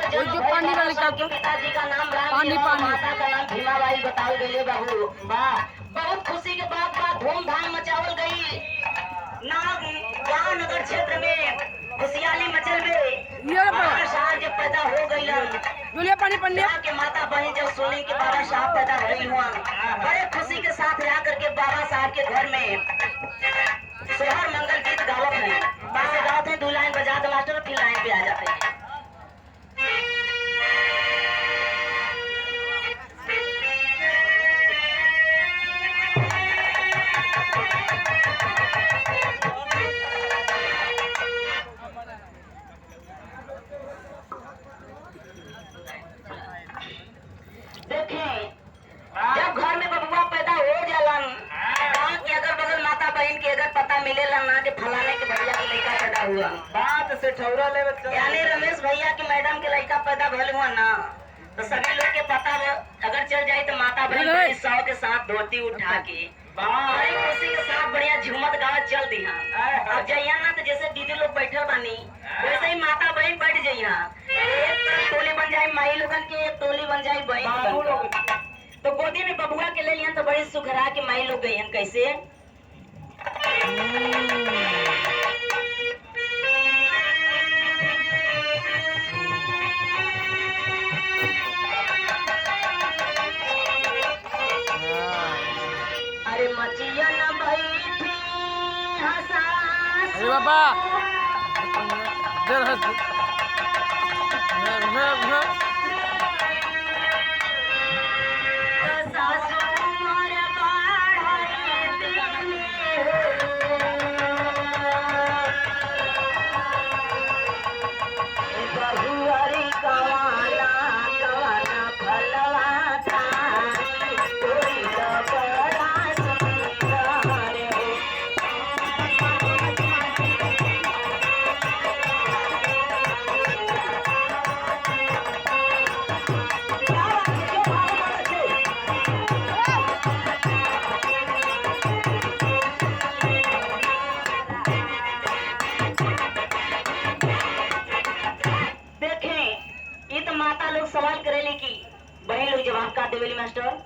वो जो पानी वाले का तो पिताजी का नाम पानी पानी माता का नाम भीमाबाई बताओ गए बाबू। वाह, बहुत खुशी के बात बा, धूमधाम मचावल गई गाँव नगर क्षेत्र में, खुशहाली मचल गई। बाबा साहब जब पैदा हो गई पानी पड़ने के माता बहन जब सुनी कि बाबा साहब पैदा हुई हुआ, बड़े खुशी के साथ जा करके बाबा साहब के घर में सोहर मंगल गीत गावत है। बाबा गावत है, 2 लाइन बजा दो मास्टर, फिर लाइन पे आ जाते हैं। देखें, जब घर में बबुआ पैदा हो जालन, गाँव के अगर बगल माता बहन के अगर पता मिलेला ना कि फलाने के भैया के लड़का पैदा हुआ, बात से ठौरा ले यानी रमेश भैया की मैडम के लड़का पैदा भल हुआ ना, तो सभी लोग के पता अगर चल जाए तो माता बहन बड़ी सौ के साथ धोती उठा के बड़ी खुशी के साथ बढ़िया झूमत गावत चल दी। अब जइया ना तो जैसे दीदी लोग बैठे बानी वैसे ही माता बहन बैठ जइया, एक टोली बन जाए माई लोगन के, एक टोली बन जाए बहन लोगन के। तो गोदी में बबुआ के ले लिया तो बड़ी सुखरा के माई लोग गई कैसे। अरे मचिया न बैठी हंसा अरे बाबा माता लोग सवाल करेले की बहन लोग जवाब का देवेली मास्टर।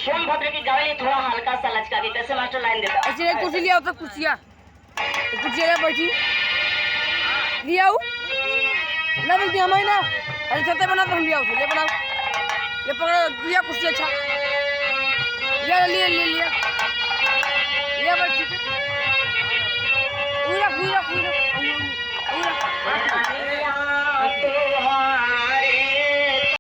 सोनभद्र की गावली थोड़ा हल्का सा लचका के कैसे मास्टर लाइन देता। ऐसे कुर्सी लिया तो कुर्सिया कुर्सिया बैठी लिया ना बोलती हमारी ना। अरे छते बना तो हम लिया ले बनाओ ये पकड़ लिया कुर्सी अच्छा लिया लिया लिया लिया लिया बैठ पूरा पूरा पूरा